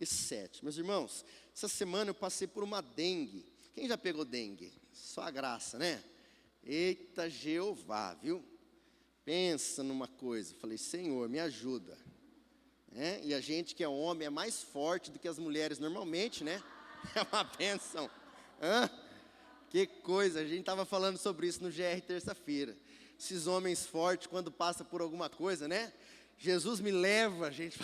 7. Meus irmãos, essa semana eu passei por uma dengue. Quem já pegou dengue? Só a graça, né? Eita Jeová, viu? Pensa numa coisa. Falei, Senhor, me ajuda. E a gente que é homem é mais forte do que as mulheres normalmente, né? É uma bênção. Que coisa, a gente estava falando sobre isso no GR terça-feira. Esses homens fortes, quando passam por alguma coisa, né? Jesus me leva, a gente.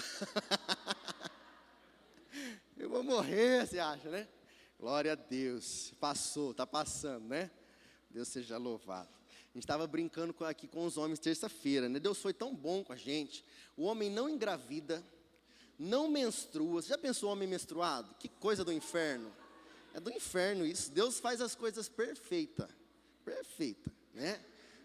Eu vou morrer, você acha, né? Glória a Deus. Passou, está passando, né? Deus seja louvado. A gente estava brincando aqui com os homens terça-feira, né? Deus foi tão bom com a gente. O homem não engravida, não menstrua. Você já pensou homem menstruado? Que coisa do inferno. É do inferno isso. Deus faz as coisas perfeita, né?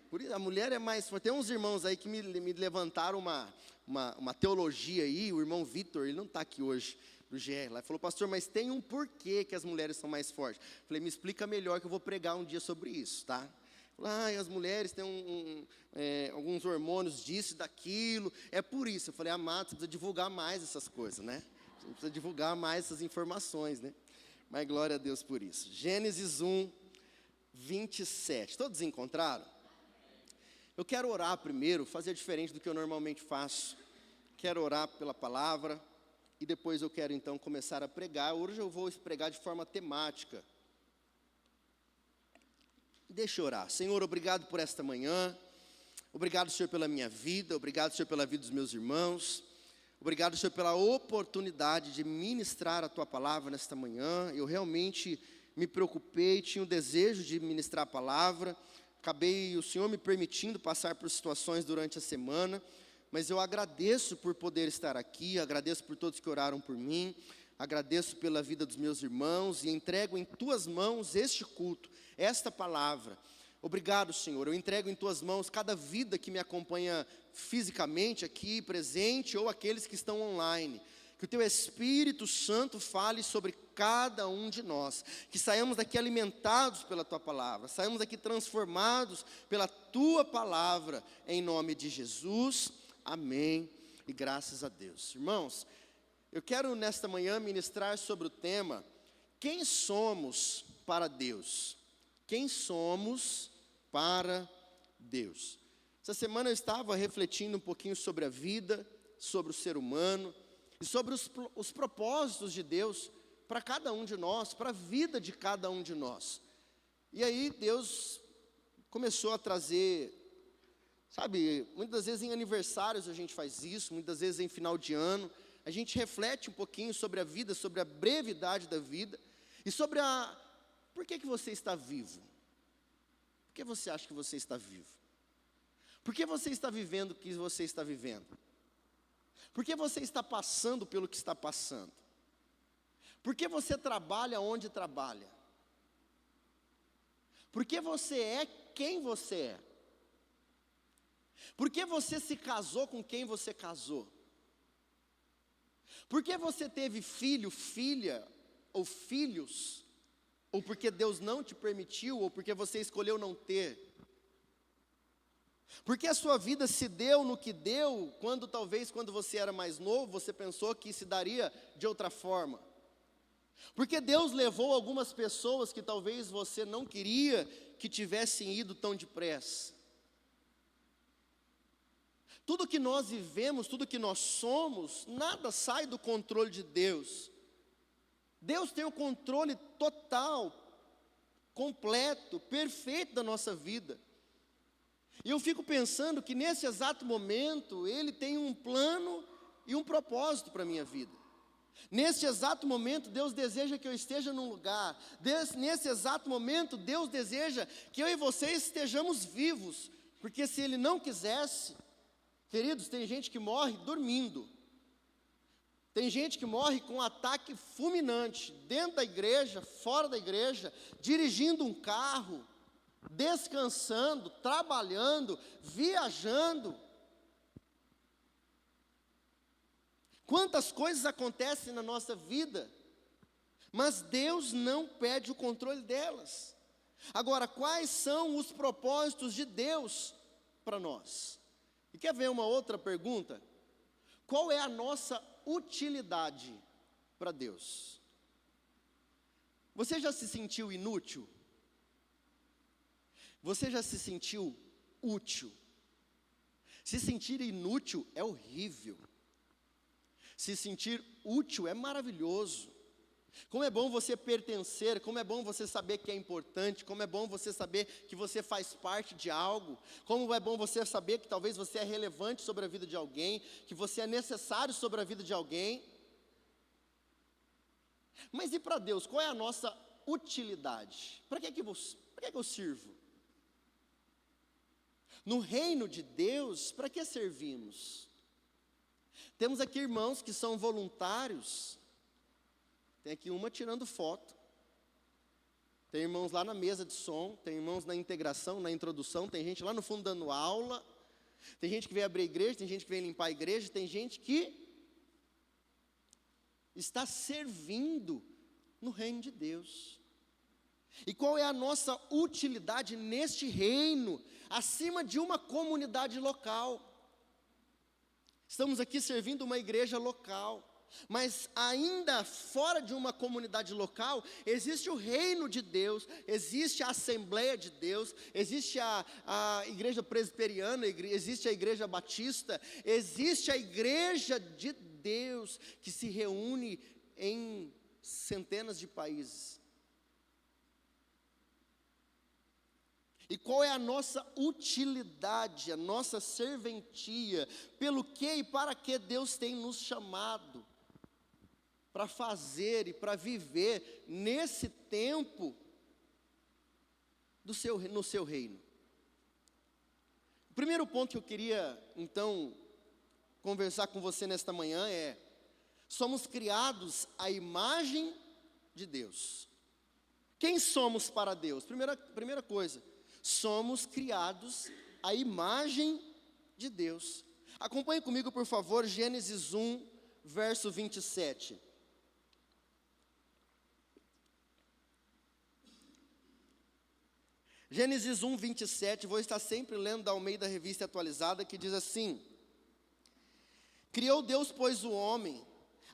Por isso, a mulher é mais forte. Tem uns irmãos aí que me levantaram uma teologia aí. O irmão Vitor, ele não está aqui hoje do GR lá. Ele falou, pastor, mas tem um porquê que as mulheres são mais fortes. Falei, me explica melhor que eu vou pregar um dia sobre isso, tá? Falei, as mulheres têm alguns hormônios disso e daquilo. É por isso. Eu falei, amado, você precisa divulgar mais essas coisas, né? Você precisa divulgar mais essas informações, né? Mas glória a Deus por isso. Gênesis 1, 27. Todos encontraram? Eu quero orar primeiro, fazer diferente do que eu normalmente faço. Quero orar pela palavra e depois eu quero então começar a pregar. Hoje eu vou pregar de forma temática. Deixa eu orar. Senhor, obrigado por esta manhã. Obrigado, Senhor, pela minha vida. Obrigado, Senhor, pela vida dos meus irmãos. Obrigado, Senhor, pela oportunidade de ministrar a Tua palavra nesta manhã. Eu realmente me preocupei, tinha o desejo de ministrar a palavra. Acabei, o Senhor me permitindo passar por situações durante a semana. Mas eu agradeço por poder estar aqui, agradeço por todos que oraram por mim. Agradeço pela vida dos meus irmãos e entrego em Tuas mãos este culto, esta palavra. Obrigado, Senhor, eu entrego em Tuas mãos cada vida que me acompanha fisicamente aqui, presente, ou aqueles que estão online. Que o Teu Espírito Santo fale sobre cada um de nós. Que saiamos daqui alimentados pela Tua palavra, saiamos daqui transformados pela Tua palavra, em nome de Jesus, amém e graças a Deus. Irmãos, eu quero nesta manhã ministrar sobre o tema, quem somos para Deus? Quem somos para Deus? Essa semana eu estava refletindo um pouquinho sobre a vida, sobre o ser humano, e sobre os propósitos de Deus para cada um de nós, para a vida de cada um de nós. E aí Deus começou a trazer, sabe, muitas vezes em aniversários a gente faz isso, muitas vezes em final de ano, a gente reflete um pouquinho sobre a vida, sobre a brevidade da vida, e sobre por que você está vivo? Por que você acha que você está vivo? Por que você está vivendo o que você está vivendo? Por que você está passando pelo que está passando? Por que você trabalha onde trabalha? Por que você é quem você é? Por que você se casou com quem você casou? Por que você teve filho, filha ou filhos? Ou porque Deus não te permitiu, ou porque você escolheu não ter? Porque a sua vida se deu no que deu, quando talvez quando você era mais novo, você pensou que se daria de outra forma. Porque Deus levou algumas pessoas que talvez você não queria que tivessem ido tão depressa. Tudo que nós vivemos, tudo que nós somos, nada sai do controle de Deus. Deus tem o controle total, completo, perfeito da nossa vida. E eu fico pensando que nesse exato momento, Ele tem um plano e um propósito para a minha vida. Nesse exato momento, Deus deseja que eu esteja num lugar. Nesse exato momento, Deus deseja que eu e você estejamos vivos. Porque se Ele não quisesse, queridos, tem gente que morre dormindo. Tem gente que morre com um ataque fulminante, dentro da igreja, fora da igreja, dirigindo um carro, descansando, trabalhando, viajando. Quantas coisas acontecem na nossa vida, mas Deus não perde o controle delas. Agora, quais são os propósitos de Deus para nós? E quer ver uma outra pergunta? Qual é a nossa utilidade para Deus. Você já se sentiu inútil? Você já se sentiu útil? Se sentir inútil é horrível. Se sentir útil é maravilhoso. Como é bom você pertencer, como é bom você saber que é importante, como é bom você saber que você faz parte de algo, como é bom você saber que talvez você é relevante sobre a vida de alguém, que você é necessário sobre a vida de alguém. Mas e para Deus, qual é a nossa utilidade? Para que eu sirvo? No reino de Deus, para que servimos? Temos aqui irmãos que são voluntários. Tem aqui uma tirando foto. Tem irmãos lá na mesa de som, tem irmãos na integração, na introdução, tem gente lá no fundo dando aula, tem gente que vem abrir a igreja, tem gente que vem limpar a igreja, tem gente que está servindo no reino de Deus. E qual é a nossa utilidade neste reino, acima de uma comunidade local? Estamos aqui servindo uma igreja local. Mas ainda fora de uma comunidade local, existe o reino de Deus, existe a Assembleia de Deus, existe a igreja presbiteriana, existe a igreja batista, existe a igreja de Deus, que se reúne em centenas de países. E qual é a nossa utilidade, a nossa serventia, pelo que e para que Deus tem nos chamado? Para fazer e para viver nesse tempo no seu reino. O primeiro ponto que eu queria, então, conversar com você nesta manhã é: somos criados à imagem de Deus. Quem somos para Deus? Primeira coisa, somos criados à imagem de Deus. Acompanhe comigo, por favor, Gênesis 1, verso 27. Gênesis 1, 27, vou estar sempre lendo da Almeida Revista Atualizada, que diz assim: criou Deus, pois, o homem,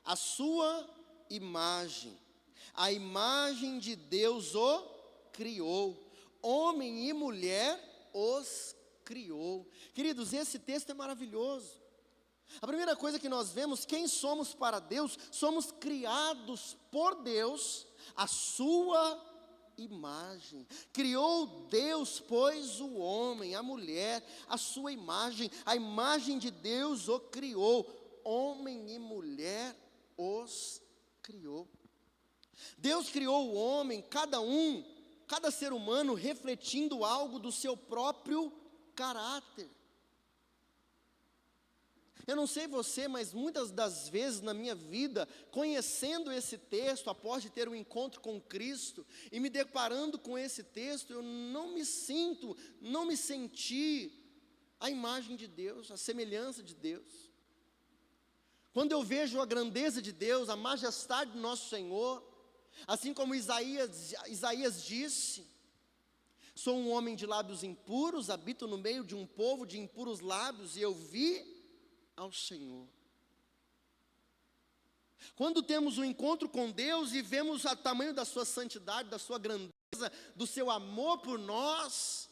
a sua imagem, a imagem de Deus o criou, homem e mulher os criou. Queridos, esse texto é maravilhoso. A primeira coisa que nós vemos, quem somos para Deus, somos criados por Deus, a sua imagem. Criou Deus, pois, o homem, a mulher, a sua imagem, a imagem de Deus o criou, homem e mulher os criou. Deus criou o homem, cada ser humano refletindo algo do seu próprio caráter. Eu não sei você, mas muitas das vezes na minha vida, conhecendo esse texto, após de ter um encontro com Cristo, e me deparando com esse texto, eu não me senti a imagem de Deus, a semelhança de Deus. Quando eu vejo a grandeza de Deus, a majestade do nosso Senhor, assim como Isaías disse: sou um homem de lábios impuros, habito no meio de um povo de impuros lábios, e eu vi ao Senhor. Quando temos um encontro com Deus e vemos o tamanho da sua santidade, da sua grandeza, do seu amor por nós,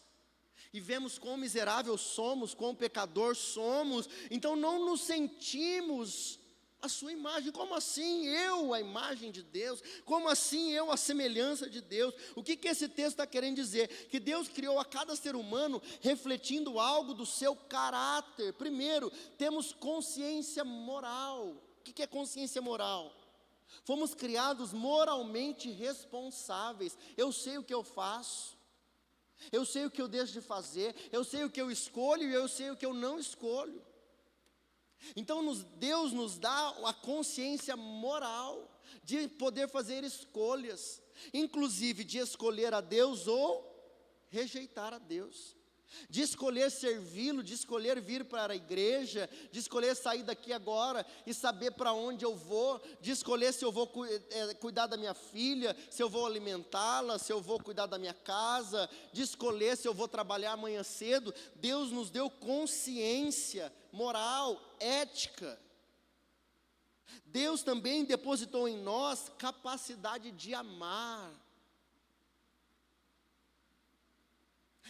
e vemos quão miserável somos, quão pecador somos, então não nos sentimos a sua imagem. Como assim eu, a imagem de Deus? Como assim eu, a semelhança de Deus? O que esse texto está querendo dizer? Que Deus criou a cada ser humano refletindo algo do seu caráter. Primeiro, temos consciência moral. O que é consciência moral? Fomos criados moralmente responsáveis. Eu sei o que eu faço, eu sei o que eu deixo de fazer, eu sei o que eu escolho e eu sei o que eu não escolho. Então Deus nos dá a consciência moral de poder fazer escolhas, inclusive de escolher a Deus ou rejeitar a Deus, de escolher servi-lo, de escolher vir para a igreja, de escolher sair daqui agora e saber para onde eu vou, de escolher se eu vou cuidar da minha filha, se eu vou alimentá-la, se eu vou cuidar da minha casa, de escolher se eu vou trabalhar amanhã cedo. Deus nos deu consciência moral, ética. Deus também depositou em nós capacidade de amar.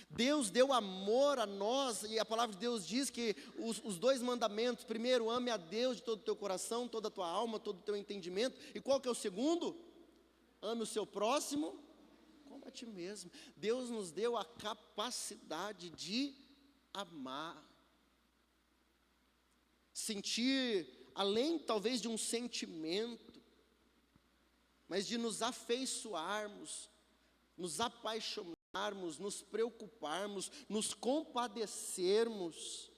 Deus deu amor a nós, e a palavra de Deus diz que os dois mandamentos: primeiro, ame a Deus de todo o teu coração, toda a tua alma, todo o teu entendimento. E qual que é o segundo? Ame o seu próximo como a ti mesmo. Deus nos deu a capacidade de amar. Sentir, além talvez de um sentimento, mas de nos afeiçoarmos, nos apaixonarmos, nos preocuparmos, nos compadecermos.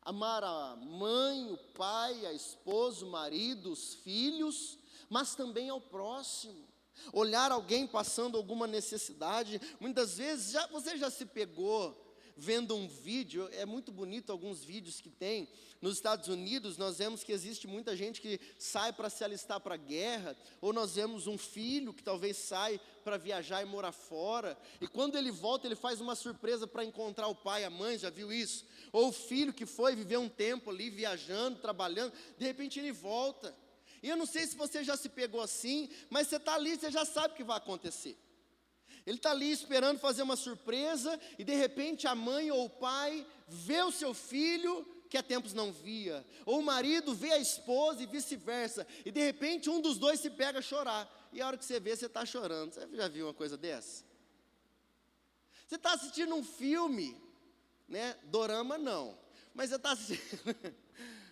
Amar a mãe, o pai, a esposa, o marido, os filhos, mas também ao próximo. Olhar alguém passando alguma necessidade. Muitas vezes você já se pegou vendo um vídeo. É muito bonito alguns vídeos que tem. Nos Estados Unidos nós vemos que existe muita gente que sai para se alistar para a guerra, ou nós vemos um filho que talvez sai para viajar e morar fora, e quando ele volta ele faz uma surpresa para encontrar o pai, a mãe. Já viu isso? Ou o filho que foi viver um tempo ali viajando, trabalhando, de repente ele volta. E eu não sei se você já se pegou assim, mas você está ali, você já sabe o que vai acontecer. Ele está ali esperando fazer uma surpresa, e de repente a mãe ou o pai vê o seu filho, que há tempos não via, ou o marido vê a esposa e vice-versa, e de repente um dos dois se pega a chorar, e a hora que você vê, você está chorando. Você já viu uma coisa dessa? Você está assistindo um filme, né? Dorama não, mas você está assistindo...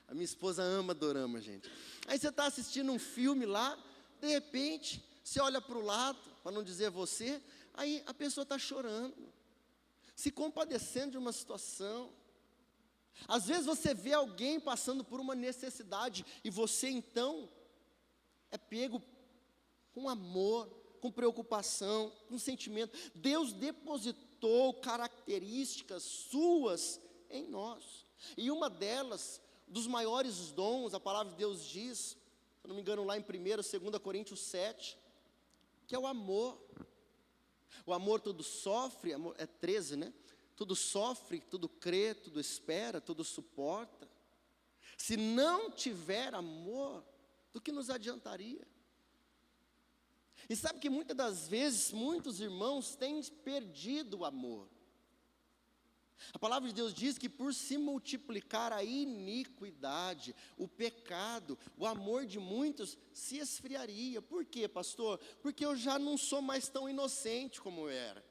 A minha esposa ama dorama, gente. Aí você está assistindo um filme lá, de repente, você olha para o lado, para não dizer você, aí a pessoa está chorando, se compadecendo de uma situação. Às vezes você vê alguém passando por uma necessidade, e você então é pego com amor, com preocupação, com sentimento. Deus depositou características suas em nós, e uma delas, dos maiores dons, a palavra de Deus diz, se eu não me engano lá em 2 Coríntios 7, que é o amor. O amor tudo sofre, amor, é 13, né? Tudo sofre, tudo crê, tudo espera, tudo suporta. Se não tiver amor, do que nos adiantaria? E sabe que muitas das vezes, muitos irmãos têm perdido o amor. A palavra de Deus diz que por se multiplicar a iniquidade, o pecado, o amor de muitos se esfriaria. Por quê, pastor? Porque eu já não sou mais tão inocente como eu era.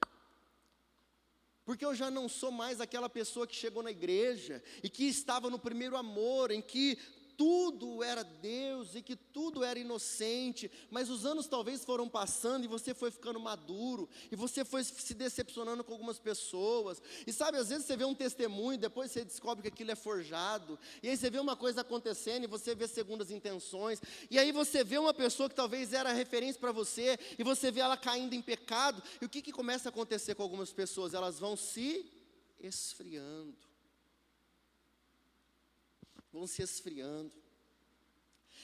Porque eu já não sou mais aquela pessoa que chegou na igreja e que estava no primeiro amor, em que tudo era Deus e que tudo era inocente, mas os anos talvez foram passando e você foi ficando maduro, e você foi se decepcionando com algumas pessoas, e sabe, às vezes você vê um testemunho, depois você descobre que aquilo é forjado, e aí você vê uma coisa acontecendo, e você vê segundas intenções, e aí você vê uma pessoa que talvez era referência para você, e você vê ela caindo em pecado, e o que começa a acontecer com algumas pessoas? Elas vão se esfriando. Vão se esfriando,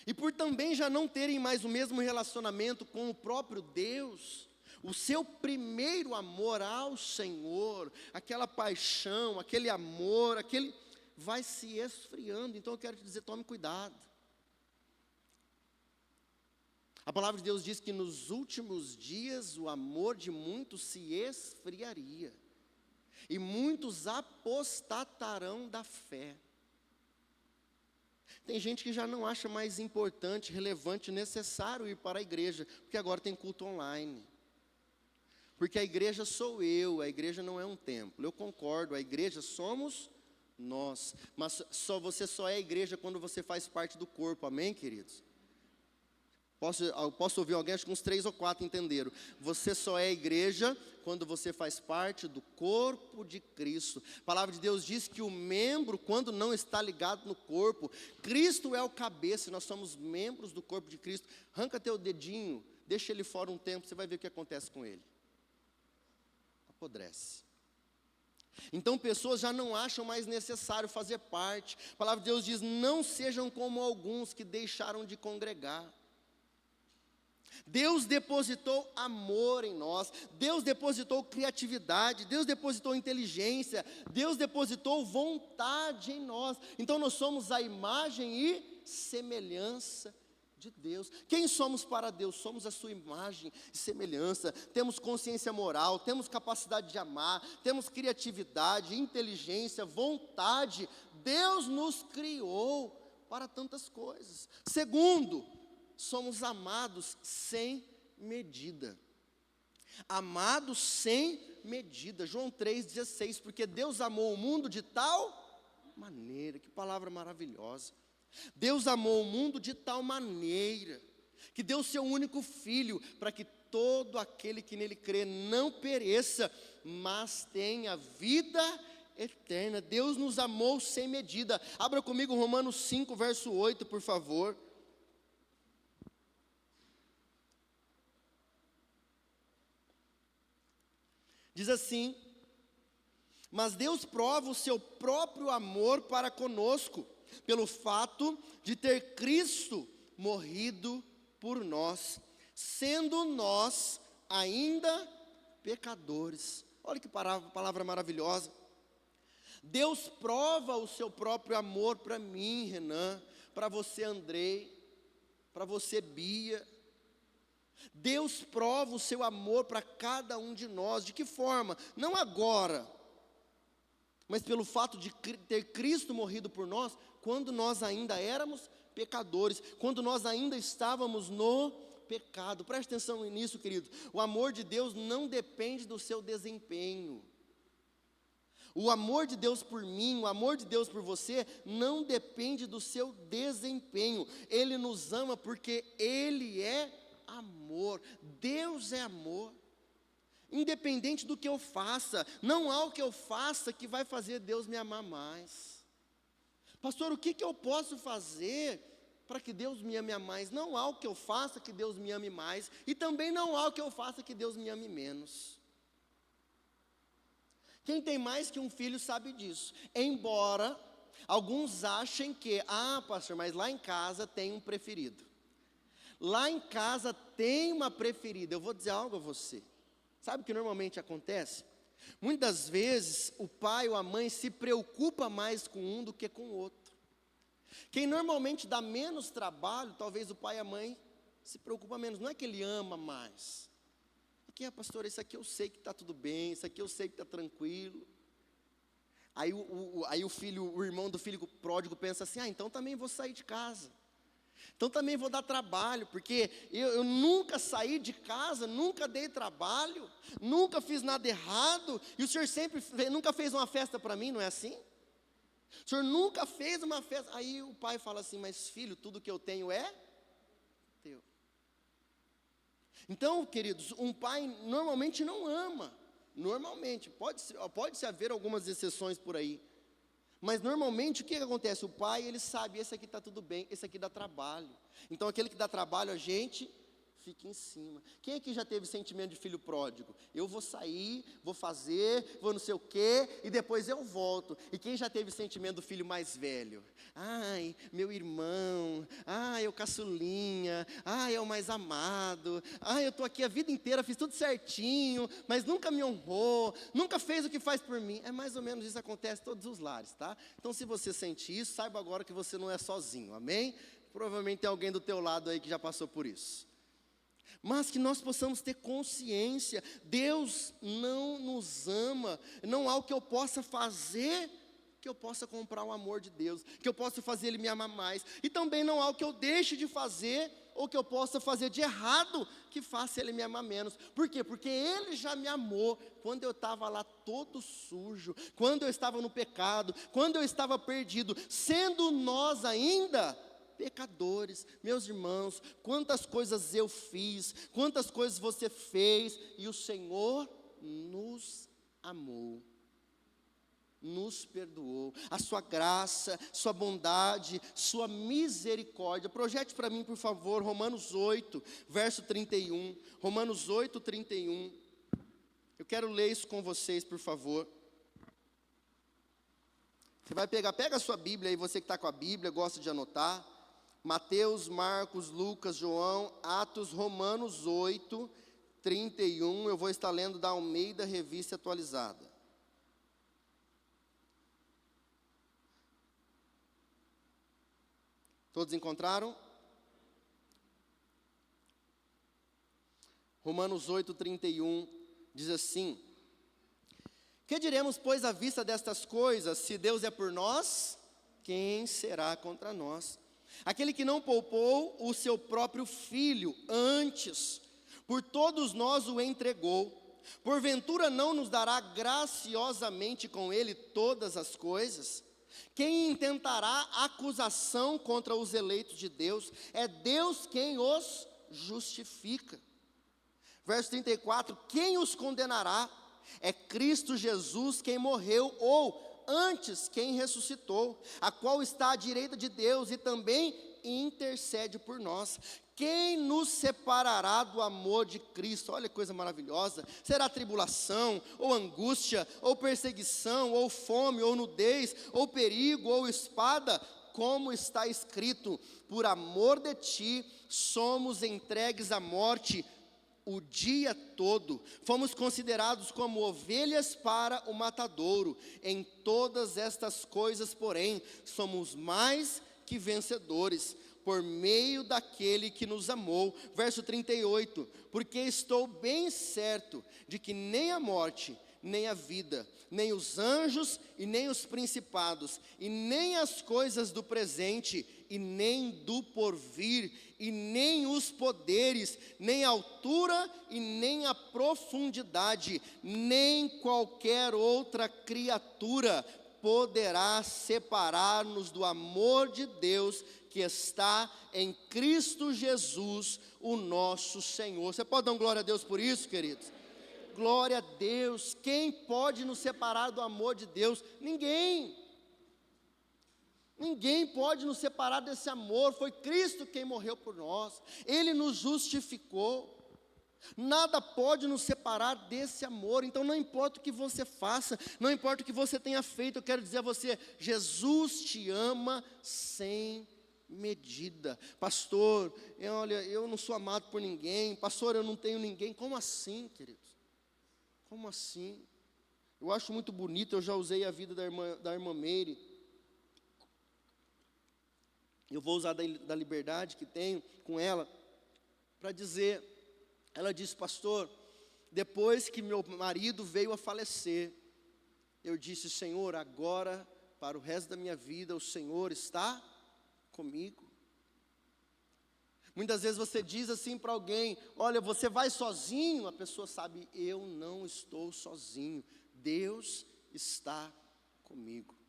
e por também já não terem mais o mesmo relacionamento com o próprio Deus, o seu primeiro amor ao Senhor, aquela paixão, aquele amor, vai se esfriando. Então eu quero te dizer, tome cuidado. A palavra de Deus diz que nos últimos dias o amor de muitos se esfriaria, e muitos apostatarão da fé. Tem gente que já não acha mais importante, relevante, necessário ir para a igreja, porque agora tem culto online. Porque a igreja sou eu, a igreja não é um templo. Eu concordo, a igreja somos nós, mas você só é igreja quando você faz parte do corpo, amém, queridos? Posso ouvir alguém, acho que uns 3 ou 4 entenderam. Você só é igreja quando você faz parte do corpo de Cristo. A palavra de Deus diz que o membro, quando não está ligado no corpo, Cristo é o cabeça, e nós somos membros do corpo de Cristo. Arranca teu dedinho, deixa ele fora um tempo, você vai ver o que acontece com ele. Apodrece. Então pessoas já não acham mais necessário fazer parte. A palavra de Deus diz, não sejam como alguns que deixaram de congregar. Deus depositou amor em nós, Deus depositou criatividade, Deus depositou inteligência, Deus depositou vontade em nós. Então nós somos a imagem e semelhança de Deus. Quem somos para Deus? Somos a sua imagem e semelhança. Temos consciência moral, temos capacidade de amar, temos criatividade, inteligência, vontade. Deus nos criou para tantas coisas. Segundo, somos amados sem medida. Amados sem medida. João 3,16, porque Deus amou o mundo de tal maneira, que palavra maravilhosa. Deus amou o mundo de tal maneira, que deu seu único filho, para que todo aquele que nele crê não pereça, mas tenha vida eterna. Deus nos amou sem medida. Abra comigo Romanos 5, verso 8, por favor. Diz assim: mas Deus prova o seu próprio amor para conosco, pelo fato de ter Cristo morrido por nós, sendo nós ainda pecadores. Olha que palavra maravilhosa. Deus prova o seu próprio amor para mim, Renan, para você, Andrei, para você, Bia. Deus prova o seu amor para cada um de nós. De que forma? Não agora, mas pelo fato de ter Cristo morrido por nós, quando nós ainda éramos pecadores, quando nós ainda estávamos no pecado. Preste atenção nisso, querido. O amor de Deus não depende do seu desempenho. O amor de Deus por mim, o amor de Deus por você, não depende do seu desempenho. Ele nos ama porque Ele é amor. Deus é amor. Independente do que eu faça, não há o que eu faça que vai fazer Deus me amar mais. Pastor, o que eu posso fazer para que Deus me ame mais? Não há o que eu faça que Deus me ame mais, e também não há o que eu faça que Deus me ame menos. Quem tem mais que um filho sabe disso. Embora alguns achem que, pastor, mas lá em casa tem um preferido. Lá em casa tem uma preferida. Eu vou dizer algo a você. Sabe o que normalmente acontece? Muitas vezes o pai ou a mãe se preocupa mais com um do que com o outro. Quem normalmente dá menos trabalho, talvez o pai e a mãe se preocupa menos. Não é que ele ama mais. É que, pastor, isso aqui eu sei que está tudo bem, isso aqui eu sei que está tranquilo. Aí o irmão do filho pródigo pensa assim: então também vou sair de casa. Então também vou dar trabalho, porque eu nunca saí de casa, nunca dei trabalho, nunca fiz nada errado, e o senhor nunca fez uma festa para mim, não é assim? O senhor nunca fez uma festa. Aí o pai fala assim: mas filho, tudo que eu tenho é teu. Então, queridos, um pai normalmente não ama, normalmente, pode haver algumas exceções por aí. Mas normalmente o que acontece? O pai, ele sabe, esse aqui está tudo bem, esse aqui dá trabalho. Então aquele que dá trabalho, a gente fica em cima. Quem aqui já teve sentimento de filho pródigo? Eu vou sair, vou fazer, vou não sei o quê, e depois eu volto. E quem já teve sentimento do filho mais velho? Ai, meu irmão, ai, eu caçulinha, ai, é o mais amado, ai, eu estou aqui a vida inteira, fiz tudo certinho, mas nunca me honrou, nunca fez o que faz por mim. É mais ou menos isso que acontece em todos os lares, tá? Então se você sente isso, saiba agora que você não é sozinho, amém? Provavelmente tem alguém do teu lado aí que já passou por isso. Mas que nós possamos ter consciência, Deus não nos ama, não há o que eu possa fazer que eu possa comprar o amor de Deus, que eu possa fazer Ele me amar mais, e também não há o que eu deixe de fazer, ou que eu possa fazer de errado, que faça Ele me amar menos. Por quê? Porque Ele já me amou, quando eu estava lá todo sujo, quando eu estava no pecado, quando eu estava perdido, sendo nós ainda pecadores. Meus irmãos, quantas coisas eu fiz, quantas coisas você fez, e o Senhor nos amou, nos perdoou. A sua graça, sua bondade, sua misericórdia. Projete para mim, por favor, Romanos 8, verso 31. Romanos 8, 31. Eu quero ler isso com vocês, por favor. Você vai pega a sua Bíblia aí, você que está com a Bíblia, gosta de anotar. Mateus, Marcos, Lucas, João, Atos, Romanos 8, 31, eu vou estar lendo da Almeida Revista Atualizada. Todos encontraram? Romanos 8:31 diz assim: que diremos, pois, à vista destas coisas? Se Deus é por nós, quem será contra nós? Aquele que não poupou o seu próprio filho, antes, por todos nós o entregou, porventura não nos dará graciosamente com ele todas as coisas? Quem intentará acusação contra os eleitos de Deus? É Deus quem os justifica. Verso 34, quem os condenará? É Cristo Jesus quem morreu, ou antes quem ressuscitou, a qual está à direita de Deus e também intercede por nós. Quem nos separará do amor de Cristo? Olha que coisa maravilhosa. Será tribulação, ou angústia, ou perseguição, ou fome, ou nudez, ou perigo, ou espada? Como está escrito: por amor de ti somos entregues à morte o dia todo, fomos considerados como ovelhas para o matadouro. Em todas estas coisas, porém, somos mais que vencedores, por meio daquele que nos amou. Verso 38, porque estou bem certo de que nem a morte, nem a vida, nem os anjos e nem os principados, e nem as coisas do presente, e nem do porvir, e nem os poderes, nem a altura e nem a profundidade, nem qualquer outra criatura poderá separar-nos do amor de Deus que está em Cristo Jesus, o nosso Senhor. Você pode dar glória a Deus por isso, queridos? Glória a Deus. Quem pode nos separar do amor de Deus? Ninguém. Ninguém pode nos separar desse amor. Foi Cristo quem morreu por nós. Ele nos justificou. Nada pode nos separar desse amor. Então não importa o que você faça, não importa o que você tenha feito, eu quero dizer a você: Jesus te ama sem medida. Pastor, olha, eu não sou amado por ninguém. Pastor, eu não tenho ninguém. Como assim, queridos? Como assim? Eu acho muito bonito, eu já usei a vida da irmã Meire. Eu vou usar da liberdade que tenho com ela, para dizer, ela disse: pastor, depois que meu marido veio a falecer, eu disse: Senhor, agora, para o resto da minha vida, o Senhor está comigo. Muitas vezes você diz assim para alguém: olha, você vai sozinho? A pessoa sabe: eu não estou sozinho, Deus está comigo.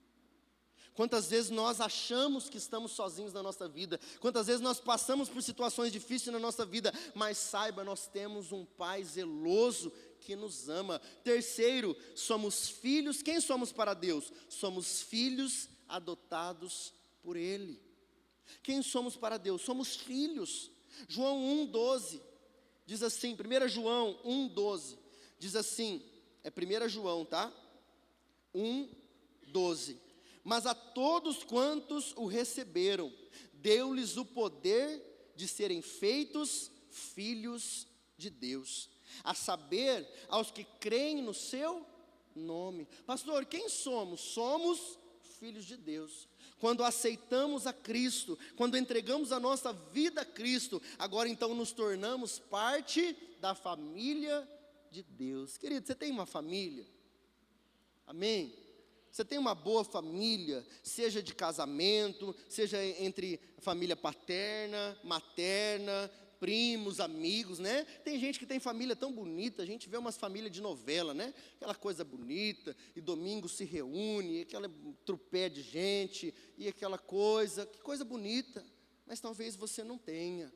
Quantas vezes nós achamos que estamos sozinhos na nossa vida, quantas vezes nós passamos por situações difíceis na nossa vida, mas saiba, nós temos um Pai zeloso que nos ama. Terceiro, somos filhos. Quem somos para Deus? Somos filhos adotados por Ele. Quem somos para Deus? Somos filhos. João 1,12 diz assim, 1 João 1,12 diz assim, é 1 João, tá? 1,12. Mas a todos quantos o receberam, deu-lhes o poder de serem feitos filhos de Deus, a saber, aos que creem no seu nome. Pastor, quem somos? Somos filhos de Deus. Quando aceitamos a Cristo, quando entregamos a nossa vida a Cristo, agora então nos tornamos parte da família de Deus. Querido, você tem uma família? Amém? Você tem uma boa família, seja de casamento, seja entre família paterna, materna, primos, amigos, né? Tem gente que tem família tão bonita, a gente vê umas famílias de novela, né? Aquela coisa bonita, e domingo se reúne, aquela trupé de gente, e aquela coisa, que coisa bonita, mas talvez você não tenha.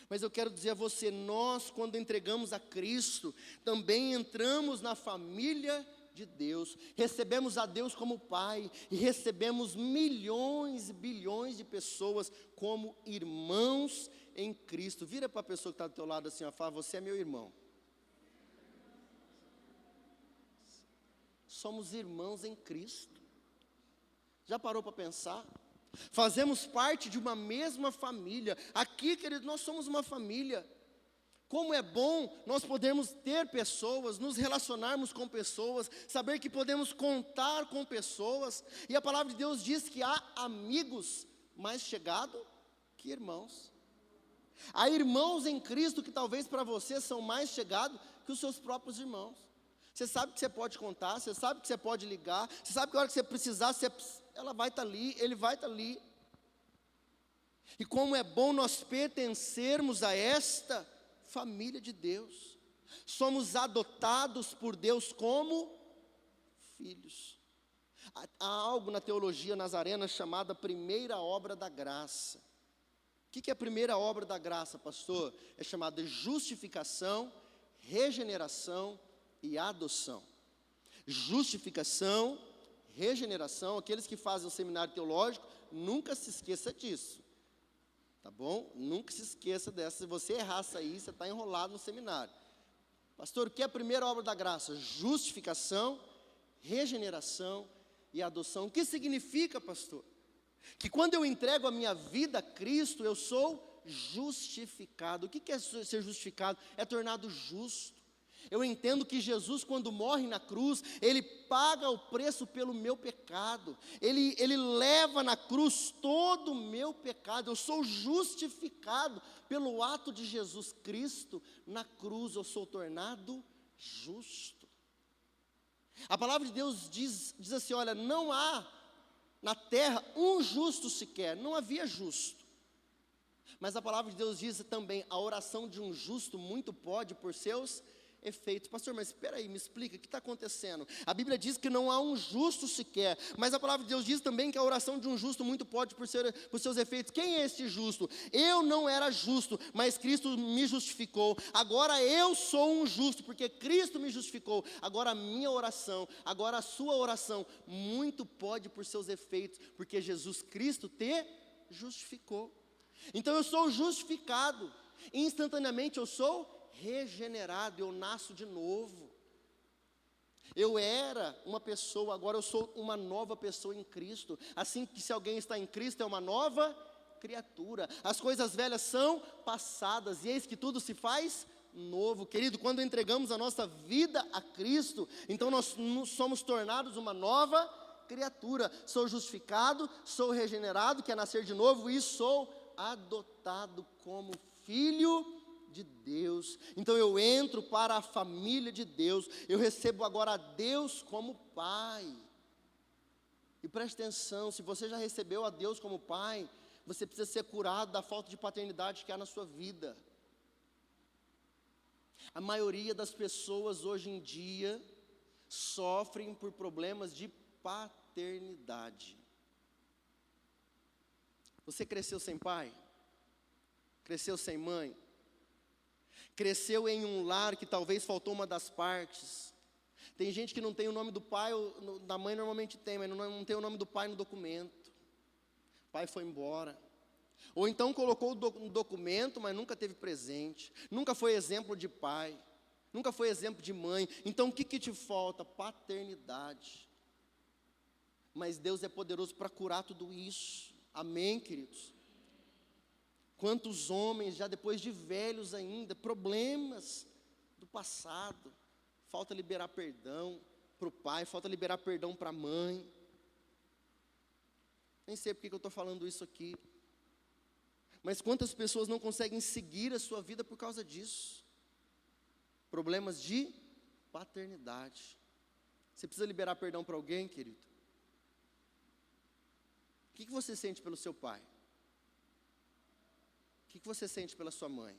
Mas eu quero dizer a você, nós quando entregamos a Cristo, também entramos na família de Deus, recebemos a Deus como Pai, e recebemos milhões e bilhões de pessoas como irmãos em Cristo. Vira para a pessoa que está do teu lado assim, ó, fala: você é meu irmão. Somos irmãos em Cristo. Já parou para pensar? Fazemos parte de uma mesma família. Aqui, querido, nós somos uma família. Como é bom nós podermos ter pessoas, nos relacionarmos com pessoas, saber que podemos contar com pessoas. E a palavra de Deus diz que há amigos mais chegados Que irmãos? Há irmãos em Cristo que talvez para você são mais chegados que os seus próprios irmãos. Você sabe que você pode contar, você sabe que você pode ligar, você sabe que a hora que você precisar, ela vai estar ali, ele vai estar ali. E como é bom nós pertencermos a esta família de Deus. Somos adotados por Deus como filhos. Há algo na teologia nazarena chamada primeira obra da graça. O que é a primeira obra da graça, pastor? É chamada justificação, regeneração e adoção. Justificação, regeneração, aqueles que fazem o seminário teológico, nunca se esqueça disso. Tá bom? Nunca se esqueça dessa. Se você errasse aí, você está enrolado no seminário. Pastor, o que é a primeira obra da graça? Justificação, regeneração e adoção. O que significa, pastor? Que quando eu entrego a minha vida a Cristo, eu sou justificado. O que é ser justificado? É tornado justo. Eu entendo que Jesus, quando morre na cruz, Ele paga o preço pelo meu pecado. Ele leva na cruz todo o meu pecado. Eu sou justificado pelo ato de Jesus Cristo. Na cruz eu sou tornado justo. A palavra de Deus diz assim, olha, não há na terra um justo sequer, não havia justo. Mas a palavra de Deus diz também, a oração de um justo muito pode por seus efeitos. Pastor, mas espera aí, me explica, o que está acontecendo? A Bíblia diz que não há um justo sequer, mas a palavra de Deus diz também que a oração de um justo muito pode por seus efeitos. Quem é este justo? Eu não era justo, mas Cristo me justificou. Agora eu sou um justo, porque Cristo me justificou. Agora a minha oração, agora a sua oração, muito pode por seus efeitos, porque Jesus Cristo te justificou. Então eu sou justificado, instantaneamente eu sou regenerado, eu nasço de novo. Eu era uma pessoa, agora eu sou uma nova pessoa em Cristo. Assim que se alguém está em Cristo é uma nova criatura. As coisas velhas são passadas e eis que tudo se faz novo. Querido, quando entregamos a nossa vida a Cristo, então nós somos tornados uma nova criatura. Sou justificado, sou regenerado, que é nascer de novo, e sou adotado como filho de Deus. Então eu entro para a família de Deus. Eu recebo agora a Deus como Pai. E preste atenção, se você já recebeu a Deus como Pai, você precisa ser curado da falta de paternidade que há na sua vida. A maioria das pessoas hoje em dia sofrem por problemas de paternidade. Você cresceu sem pai? Cresceu sem mãe? Cresceu em um lar que talvez faltou uma das partes? Tem gente que não tem o nome do pai, da mãe normalmente tem, mas não tem o nome do pai no documento. O pai foi embora. Ou então colocou no documento, mas nunca teve presente. Nunca foi exemplo de pai. Nunca foi exemplo de mãe. Então o que te falta? Paternidade. Mas Deus é poderoso para curar tudo isso. Amém, queridos? Quantos homens, já depois de velhos ainda, problemas do passado, falta liberar perdão para o pai, falta liberar perdão para a mãe. Nem sei porque que eu estou falando isso aqui. Mas quantas pessoas não conseguem seguir a sua vida por causa disso? Problemas de paternidade. Você precisa liberar perdão para alguém, querido? O que você sente pelo seu pai? O que você sente pela sua mãe?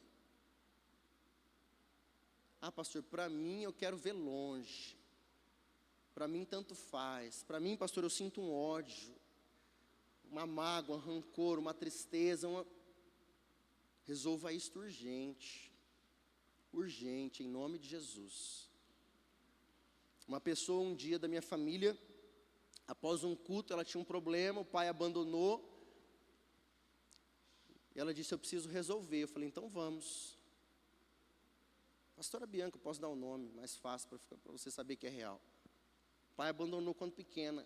Ah, pastor, para mim eu quero ver longe. Para mim tanto faz. Para mim, pastor, eu sinto um ódio, uma mágoa, um rancor, uma tristeza. Resolva isto urgente. Urgente, em nome de Jesus. Uma pessoa um dia da minha família, após um culto, ela tinha um problema, o pai abandonou. E ela disse, eu preciso resolver. Eu falei, então vamos. Pastora Bianca, eu posso dar o nome, mais fácil para você saber que é real. O pai abandonou quando pequena.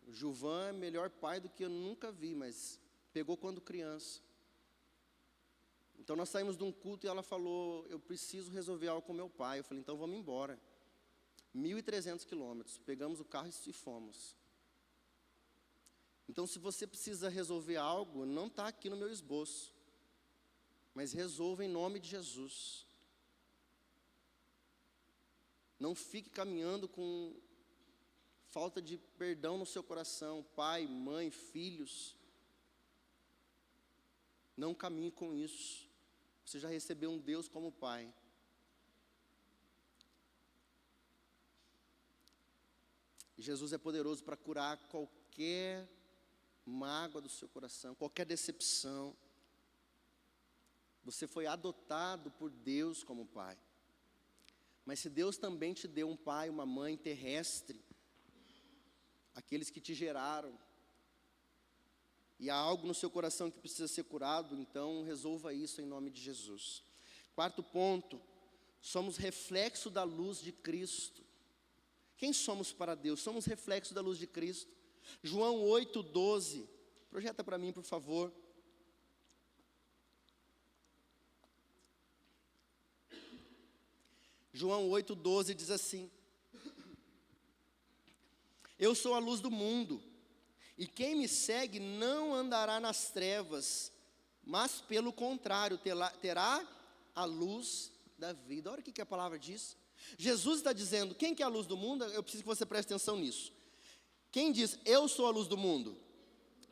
O Gilvan é melhor pai do que eu nunca vi, mas pegou quando criança. Então nós saímos de um culto e ela falou, eu preciso resolver algo com meu pai. Eu falei, então vamos embora. 1.300 quilômetros, pegamos o carro e fomos. Então, se você precisa resolver algo, não está aqui no meu esboço, mas resolva em nome de Jesus. Não fique caminhando com falta de perdão no seu coração, pai, mãe, filhos. Não caminhe com isso. Você já recebeu um Deus como Pai. Jesus é poderoso para curar qualquer mágoa do seu coração, qualquer decepção. Você foi adotado por Deus como pai. Mas se Deus também te deu um pai, uma mãe terrestre, aqueles que te geraram, e há algo no seu coração que precisa ser curado, então resolva isso em nome de Jesus. Quarto ponto, somos reflexo da luz de Cristo. Quem somos para Deus? Somos reflexo da luz de Cristo. João 8:12, projeta para mim, por favor. João 8:12 diz assim: eu sou a luz do mundo, e quem me segue não andará nas trevas, mas pelo contrário, terá a luz da vida. Olha o que a palavra diz. Jesus está dizendo, quem que é a luz do mundo? Eu preciso que você preste atenção nisso. Quem diz, eu sou a luz do mundo?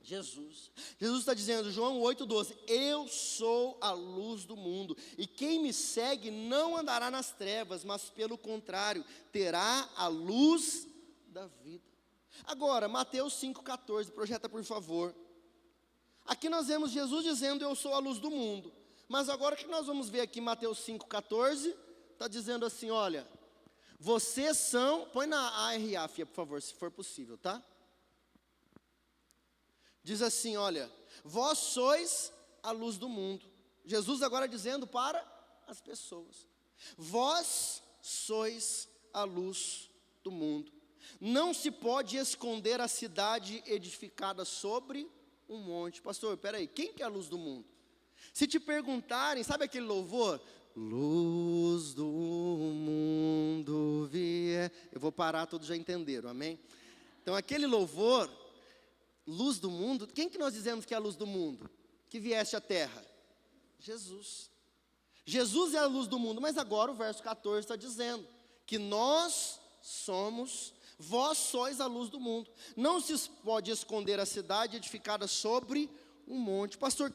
Jesus. Jesus está dizendo, João 8:12, eu sou a luz do mundo, e quem me segue não andará nas trevas, mas pelo contrário, terá a luz da vida. Agora, Mateus 5:14, projeta por favor. Aqui nós vemos Jesus dizendo, eu sou a luz do mundo. Mas agora o que nós vamos ver aqui, Mateus 5:14, está dizendo assim, olha, vocês são, põe na ARA, Fia, por favor, se for possível, tá? Diz assim, olha, vós sois a luz do mundo. Jesus agora dizendo para as pessoas, vós sois a luz do mundo. Não se pode esconder a cidade edificada sobre um monte. Pastor, peraí, quem que é a luz do mundo? Se te perguntarem, sabe aquele louvor? Luz do mundo vier. Eu vou parar, todos já entenderam, amém? Então aquele louvor, luz do mundo, quem que nós dizemos que é a luz do mundo? Que viesse à terra? Jesus. Jesus é a luz do mundo, mas agora o verso 14 está dizendo que nós somos, vós sois a luz do mundo. Não se pode esconder a cidade edificada sobre um monte. Pastor,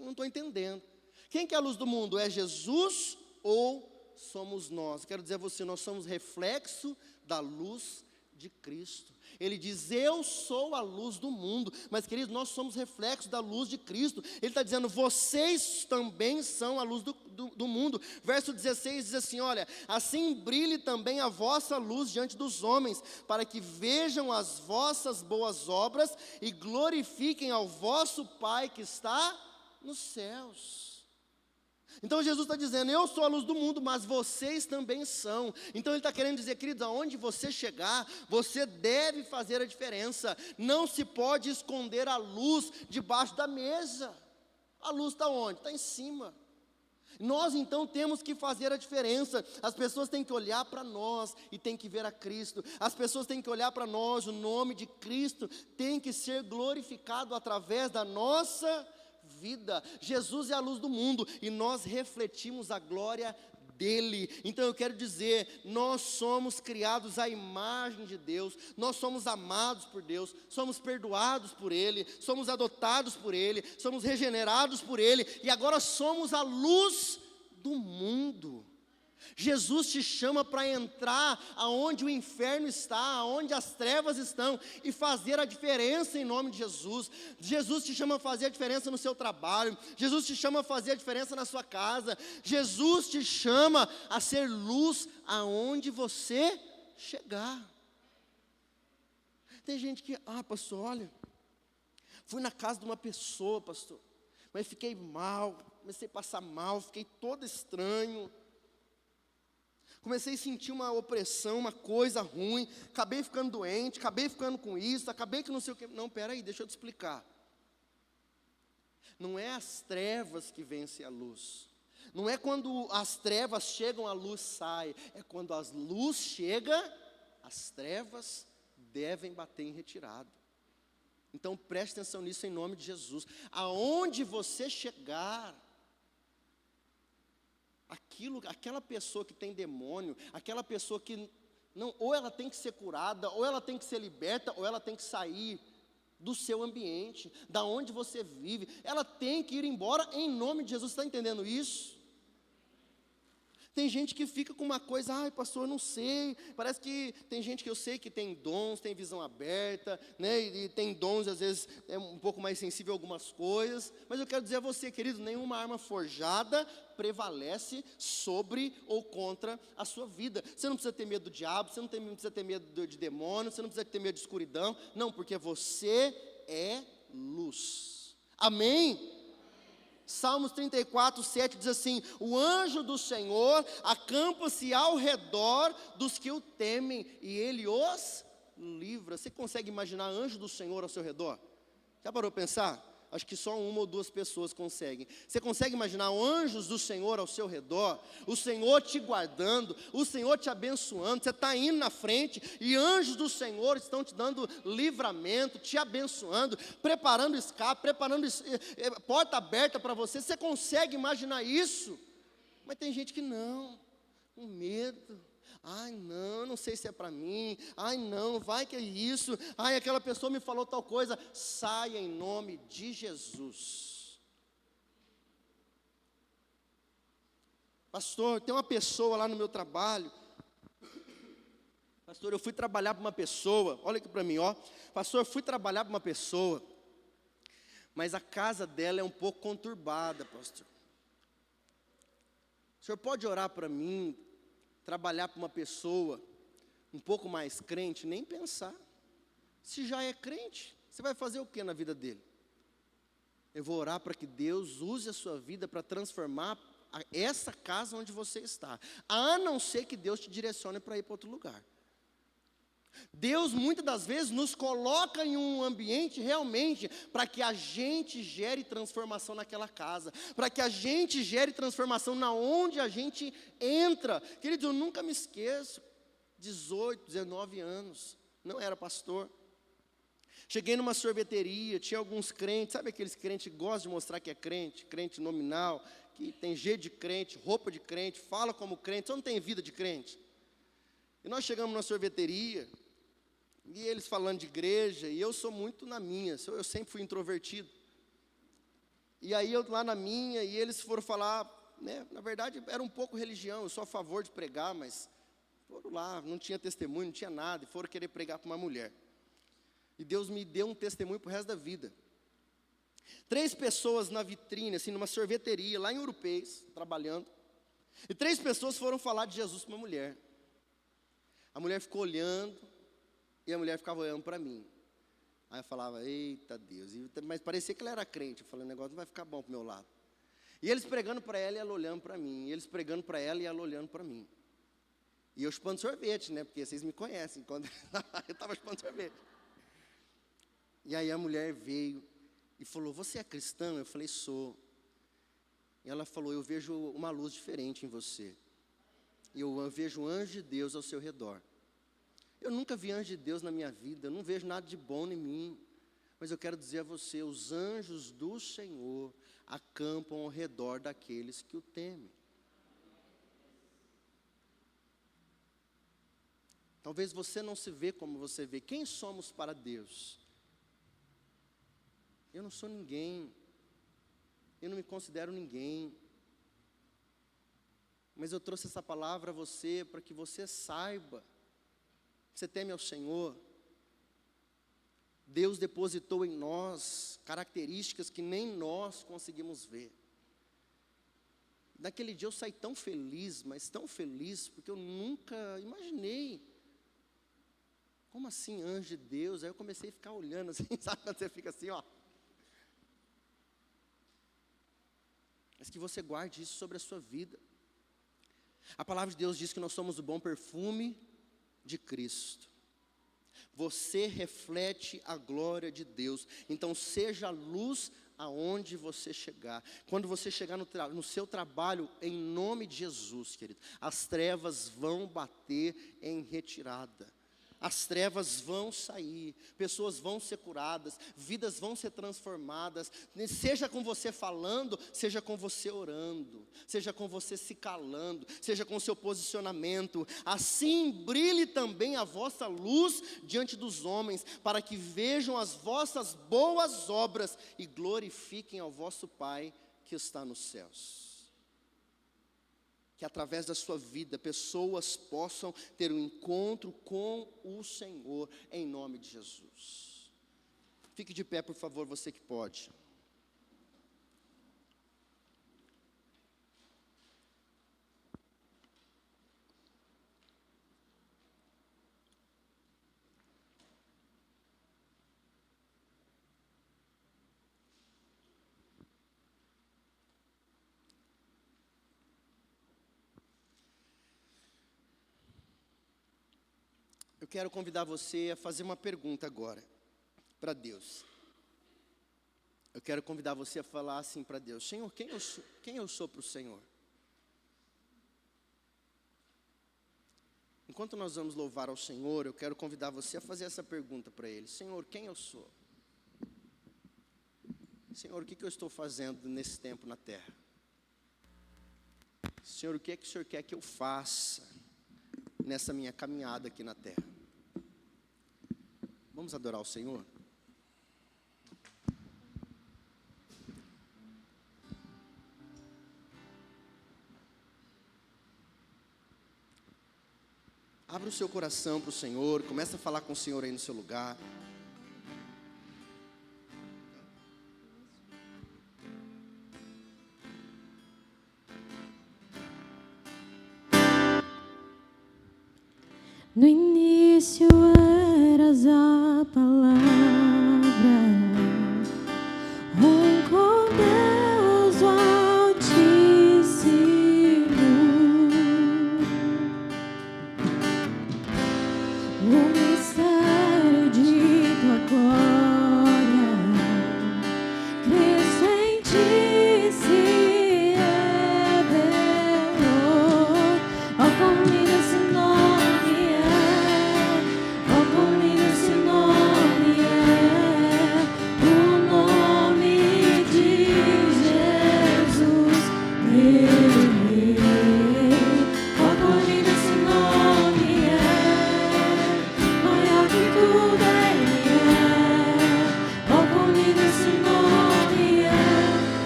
não estou entendendo. Quem que é a luz do mundo? É Jesus ou somos nós? Quero dizer a você, nós somos reflexo da luz de Cristo. Ele diz, eu sou a luz do mundo. Mas queridos, nós somos reflexo da luz de Cristo. Ele está dizendo, vocês também são a luz do mundo. Verso 16 diz assim, olha, assim brilhe também a vossa luz diante dos homens, para que vejam as vossas boas obras e glorifiquem ao vosso Pai que está nos céus. Então Jesus está dizendo, eu sou a luz do mundo, mas vocês também são. Então ele está querendo dizer, queridos, aonde você chegar, você deve fazer a diferença. Não se pode esconder a luz debaixo da mesa. A luz está onde? Está em cima. Nós então temos que fazer a diferença. As pessoas têm que olhar para nós e têm que ver a Cristo. As pessoas têm que olhar para nós, o nome de Cristo tem que ser glorificado através da nossa vida. Jesus é a luz do mundo e nós refletimos a glória dele. Então eu quero dizer, nós somos criados à imagem de Deus, nós somos amados por Deus, somos perdoados por ele, somos adotados por ele, somos regenerados por ele e agora somos a luz do mundo. Jesus te chama para entrar aonde o inferno está, aonde as trevas estão e fazer a diferença em nome de Jesus. Jesus te chama a fazer a diferença no seu trabalho, Jesus te chama a fazer a diferença na sua casa, Jesus te chama a ser luz aonde você chegar. Tem gente que, pastor, olha, fui na casa de uma pessoa, pastor, mas fiquei mal, comecei a passar mal, fiquei todo estranho. Comecei a sentir uma opressão, uma coisa ruim, acabei ficando doente, acabei ficando com isso, acabei que não sei o que. Não, peraí, deixa eu te explicar. Não é as trevas que vencem a luz. Não é quando as trevas chegam, a luz sai. É quando a luz chega, as trevas devem bater em retirada. Então preste atenção nisso em nome de Jesus. Aonde você chegar, aquela pessoa que tem demônio, aquela pessoa que não, ou ela tem que ser curada, ou ela tem que ser liberta, ou ela tem que sair do seu ambiente, da onde você vive, ela tem que ir embora em nome de Jesus. Você está entendendo isso? Tem gente que fica com uma coisa, ai pastor, eu não sei, parece que tem gente que eu sei que tem dons, tem visão aberta, né, e tem dons, às vezes é um pouco mais sensível a algumas coisas, mas eu quero dizer a você, querido, nenhuma arma forjada prevalece sobre ou contra a sua vida. Você não precisa ter medo do diabo, você não precisa ter medo de demônio, você não precisa ter medo de escuridão, não, porque você é luz. Amém? Salmos 34, 7 diz assim: o anjo do Senhor acampa-se ao redor dos que o temem, e ele os livra. Você consegue imaginar anjo do Senhor ao seu redor? Já parou para pensar? Acho que só uma ou duas pessoas conseguem. Você consegue imaginar anjos do Senhor ao seu redor? O Senhor te guardando, o Senhor te abençoando. Você está indo na frente e anjos do Senhor estão te dando livramento, te abençoando, preparando escape, preparando porta aberta para você. Você consegue imaginar isso? Mas tem gente que não, com medo. Ai não, não sei se é para mim. Ai não, vai que é isso. Ai, aquela pessoa me falou tal coisa. Saia em nome de Jesus. Pastor, tem uma pessoa lá no meu trabalho. Pastor, eu fui trabalhar para uma pessoa. Olha aqui para mim, ó. Pastor, eu fui trabalhar para uma pessoa, mas a casa dela é um pouco conturbada, pastor. O senhor pode orar para mim? Trabalhar para uma pessoa um pouco mais crente, nem pensar. Se já é crente, você vai fazer o que na vida dele? Eu vou orar para que Deus use a sua vida para transformar essa casa onde você está, a não ser que Deus te direcione para ir para outro lugar. Deus muitas das vezes nos coloca em um ambiente realmente para que a gente gere transformação naquela casa, para que a gente gere transformação na onde a gente entra. Queridos, eu nunca me esqueço, 18, 19 anos, não era pastor. Cheguei numa sorveteria, tinha alguns crentes, sabe aqueles crentes que gostam de mostrar que é crente, crente nominal, que tem jeito de crente, roupa de crente, fala como crente, só não tem vida de crente. E nós chegamos na sorveteria, e eles falando de igreja, e eu sou muito na minha, eu sempre fui introvertido. E aí eu lá na minha, e eles foram falar, né, na verdade era um pouco religião, eu sou a favor de pregar, mas foram lá, não tinha testemunho, não tinha nada, e foram querer pregar para uma mulher. E Deus me deu um testemunho para o resto da vida. 3 pessoas na vitrine, assim, numa sorveteria, lá em Urupês, trabalhando, e 3 pessoas foram falar de Jesus para uma mulher. A mulher ficou olhando, e a mulher ficava olhando para mim. Aí eu falava, eita Deus, mas parecia que ela era crente. Eu falei, o negócio não vai ficar bom para o meu lado. E eles pregando para ela e ela olhando para mim. E eles pregando para ela e ela olhando para mim. E eu chupando sorvete, né? Porque vocês me conhecem, quando eu estava chupando sorvete. E aí a mulher veio e falou, você é cristão? Eu falei, sou. E ela falou, eu vejo uma luz diferente em você. E eu vejo o anjo de Deus ao seu redor. Eu nunca vi anjo de Deus na minha vida, eu não vejo nada de bom em mim. Mas eu quero dizer a você, os anjos do Senhor acampam ao redor daqueles que o temem. Talvez você não se vê como você vê. Quem somos para Deus? Eu não sou ninguém. Eu não me considero ninguém. Mas eu trouxe essa palavra a você para que você saiba. Você teme ao Senhor. Deus depositou em nós características que nem nós conseguimos ver. Naquele dia eu saí tão feliz, mas tão feliz, porque eu nunca imaginei. Como assim, anjo de Deus? Aí eu comecei a ficar olhando assim, sabe quando você fica assim, ó. Mas que você guarde isso sobre a sua vida. A palavra de Deus diz que nós somos o bom perfume de Cristo. Você reflete a glória de Deus. Então seja luz aonde você chegar. Quando você chegar no seu trabalho, em nome de Jesus, querido, as trevas vão bater em retirada. As trevas vão sair, pessoas vão ser curadas, vidas vão ser transformadas, seja com você falando, seja com você orando, seja com você se calando, seja com o seu posicionamento. Assim brilhe também a vossa luz diante dos homens, para que vejam as vossas boas obras e glorifiquem ao vosso Pai que está nos céus. Que através da sua vida, pessoas possam ter um encontro com o Senhor, em nome de Jesus. Fique de pé, por favor, você que pode. Eu quero convidar você a fazer uma pergunta agora, para Deus. Eu quero convidar você a falar assim para Deus: Senhor, quem eu sou para o Senhor? Enquanto nós vamos louvar ao Senhor, eu quero convidar você a fazer essa pergunta para Ele: Senhor, quem eu sou? Senhor, o que eu estou fazendo nesse tempo na terra? Senhor, o que é que o Senhor quer que eu faça nessa minha caminhada aqui na terra? Vamos adorar o Senhor? Abra o seu coração para o Senhor, começa a falar com o Senhor aí no seu lugar. No início eras a palavra, com Deus o Altíssimo. O mistério de tua glória, Cristo em ti se revelou. Ó, como lindo esse nome é, ó, como lindo esse nome é, o nome de Jesus, meu Rei. Ó, como lindo esse nome é, maior que tudo Ele é. Ó, como lindo esse nome é,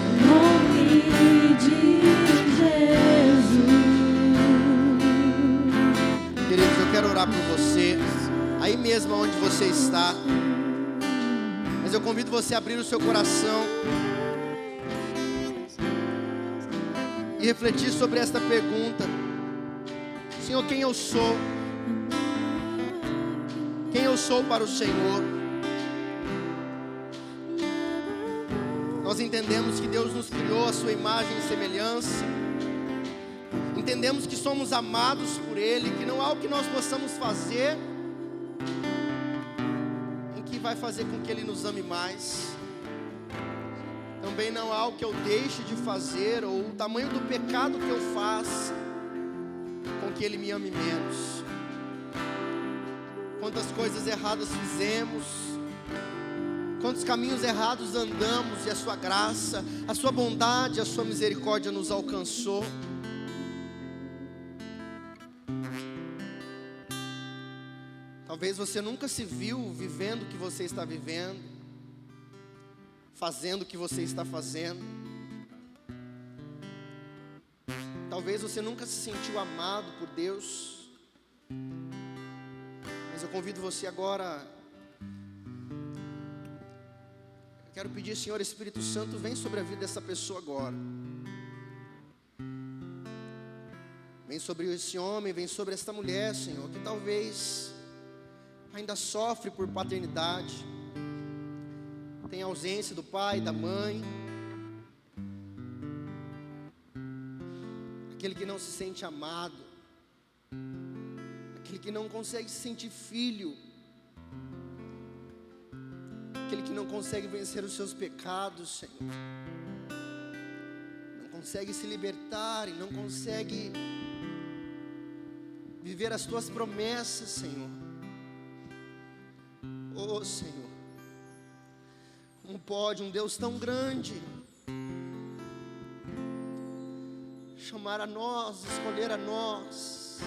o nome de Jesus. Queridos, eu quero orar por você, aí mesmo onde você está. Mas eu convido você a abrir o seu coração e refletir sobre esta pergunta: Senhor, quem eu sou? Quem eu sou para o Senhor? Nós entendemos que Deus nos criou à sua imagem e semelhança. Entendemos que somos amados por Ele, que não há o que nós possamos fazer em que vai fazer com que Ele nos ame mais. Também não há o que eu deixe de fazer, ou o tamanho do pecado que eu faça, com que Ele me ame menos. Quantas coisas erradas fizemos, quantos caminhos errados andamos, e a sua graça, a sua bondade, a sua misericórdia nos alcançou. Talvez você nunca se viu vivendo o que você está vivendo, fazendo o que você está fazendo. Talvez você nunca se sentiu amado por Deus. Mas eu convido você agora. Eu quero pedir, Senhor Espírito Santo, vem sobre a vida dessa pessoa agora. Vem sobre esse homem, vem sobre esta mulher, Senhor, que talvez ainda sofre por paternidade, tem ausência do pai, da mãe, aquele que não se sente amado, aquele que não consegue se sentir filho, aquele que não consegue vencer os seus pecados, Senhor, não consegue se libertar e não consegue viver as tuas promessas, Senhor. Oh Senhor, como pode um Deus tão grande chamar a nós, escolher a nós,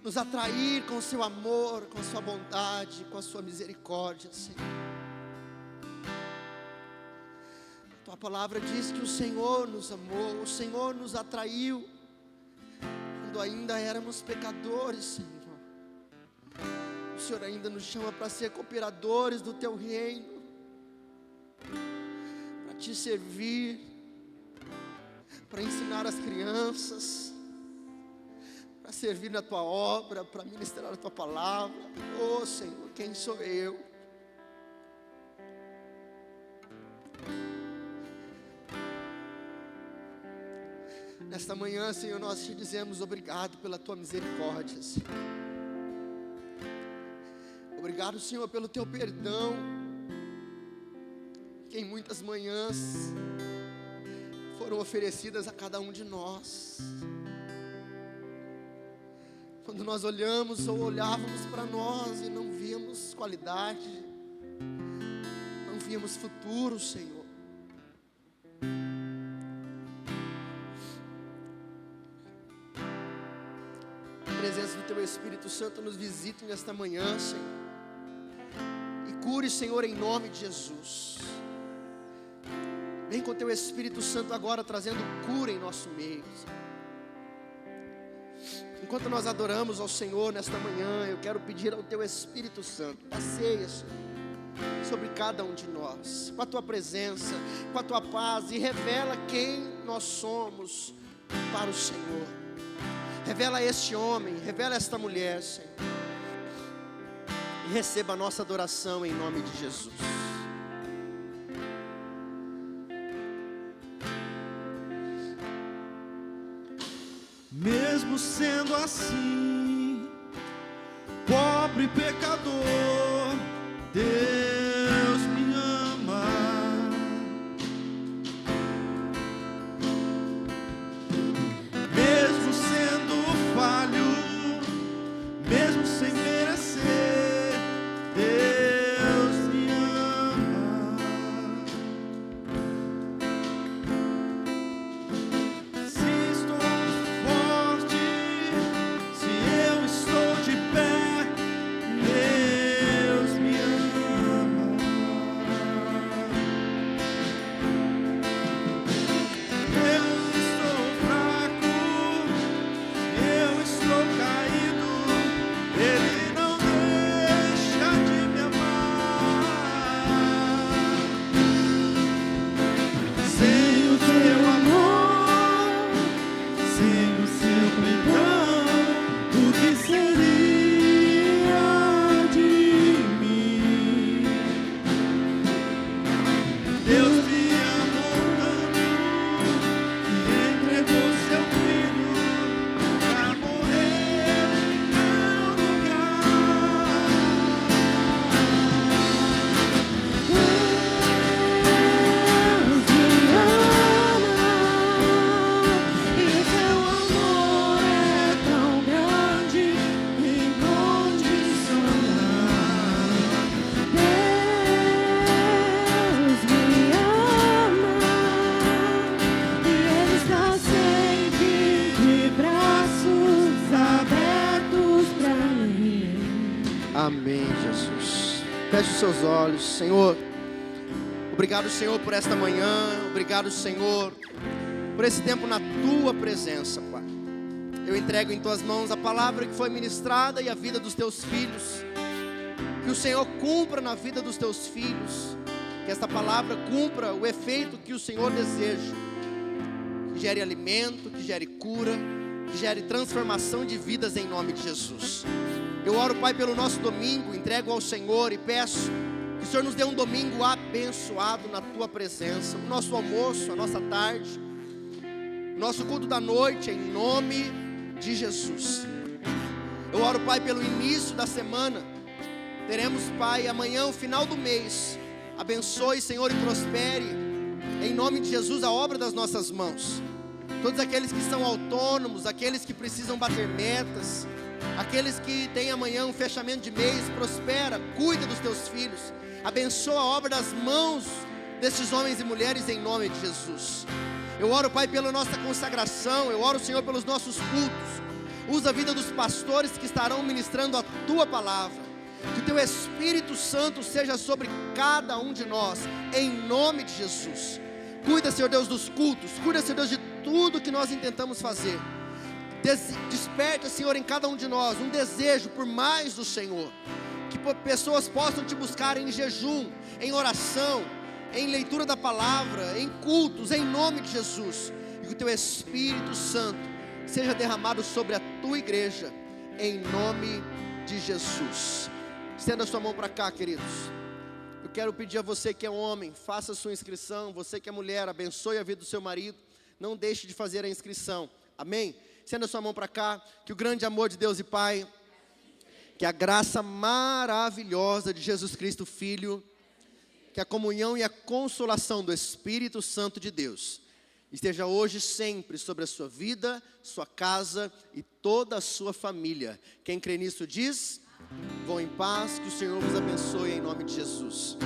nos atrair com o seu amor, com a sua bondade, com a sua misericórdia, Senhor. Tua palavra diz que o Senhor nos amou, o Senhor nos atraiu, quando ainda éramos pecadores, Senhor. O Senhor ainda nos chama para ser cooperadores do Teu reino, para Te servir, para ensinar as crianças, para servir na Tua obra, para ministrar a Tua palavra. Oh Senhor, quem sou eu? Nesta manhã, Senhor, nós Te dizemos obrigado pela Tua misericórdia, Senhor. Obrigado, Senhor, pelo Teu perdão, que em muitas manhãs foram oferecidas a cada um de nós. Quando nós olhamos ou olhávamos para nós e não víamos qualidade, não víamos futuro, Senhor. A presença do Teu Espírito Santo nos visite nesta manhã, Senhor. E cure, Senhor, em nome de Jesus. Vem com o Teu Espírito Santo agora trazendo cura em nosso meio, Senhor. Enquanto nós adoramos ao Senhor nesta manhã, eu quero pedir ao Teu Espírito Santo, passeia, Senhor, sobre cada um de nós, com a Tua presença, com a Tua paz, e revela quem nós somos para o Senhor. Revela este homem, revela esta mulher, Senhor, e receba a nossa adoração em nome de Jesus. Mesmo sendo assim, pobre pecador, Deus me ama. Mesmo sendo falho, mesmo sem merecer, Deus me ama. Se estou forte, se eu estou de pé, Deus me ama. Eu estou fraco, eu estou caído, Ele não deixa de me amar. Sem o Teu amor, sem o Seu perdão, o que seria de mim? Deus me amou tanto que entregou Seu Filho para morrer em meu lugar. Deus me ama, e o Teu amor é tão grande, incondicional. Deus me ama, e Ele está sempre de braços abertos para mim. Amém, Jesus. Feche os seus olhos, Senhor. Obrigado, Senhor, por esta manhã. Obrigado, Senhor, por esse tempo na Tua presença, Pai. Eu entrego em Tuas mãos a palavra que foi ministrada e a vida dos Teus filhos. Que o Senhor cumpra na vida dos Teus filhos. Que esta palavra cumpra o efeito que o Senhor deseja. Que gere alimento, que gere cura, que gere transformação de vidas em nome de Jesus. Eu oro, Pai, pelo nosso domingo, entrego ao Senhor e peço que o Senhor nos dê um domingo abençoado na Tua presença. O nosso almoço, a nossa tarde, o nosso culto da noite, em nome de Jesus. Eu oro, Pai, pelo início da semana. Teremos, Pai, amanhã, o final do mês. Abençoe, Senhor, e prospere, em nome de Jesus, a obra das nossas mãos. Todos aqueles que são autônomos, aqueles que precisam bater metas, Aqueles que têm amanhã um fechamento de mês, prospera, cuida dos teus filhos, abençoa a obra das mãos desses homens e mulheres em nome de Jesus. Eu oro, Pai, pela nossa consagração, eu oro, Senhor, pelos nossos cultos. Usa a vida dos pastores que estarão ministrando a Tua palavra. Que o Teu Espírito Santo seja sobre cada um de nós, em nome de Jesus. Cuida, Senhor Deus, dos cultos, cuida, Senhor Deus, de tudo que nós intentamos fazer. Desperta, Senhor, em cada um de nós um desejo por mais do Senhor. Que pessoas possam Te buscar em jejum, em oração, em leitura da palavra, em cultos, em nome de Jesus. E que o Teu Espírito Santo seja derramado sobre a Tua igreja, em nome de Jesus. Estenda a sua mão para cá, queridos. Eu quero pedir a você que é homem, faça a sua inscrição. Você que é mulher, abençoe a vida do seu marido. Não deixe de fazer a inscrição, amém? Estenda a sua mão para cá. Que o grande amor de Deus e Pai, que a graça maravilhosa de Jesus Cristo, Filho, que a comunhão e a consolação do Espírito Santo de Deus esteja hoje e sempre sobre a sua vida, sua casa e toda a sua família. Quem crê nisso diz: vão em paz, que o Senhor vos abençoe em nome de Jesus.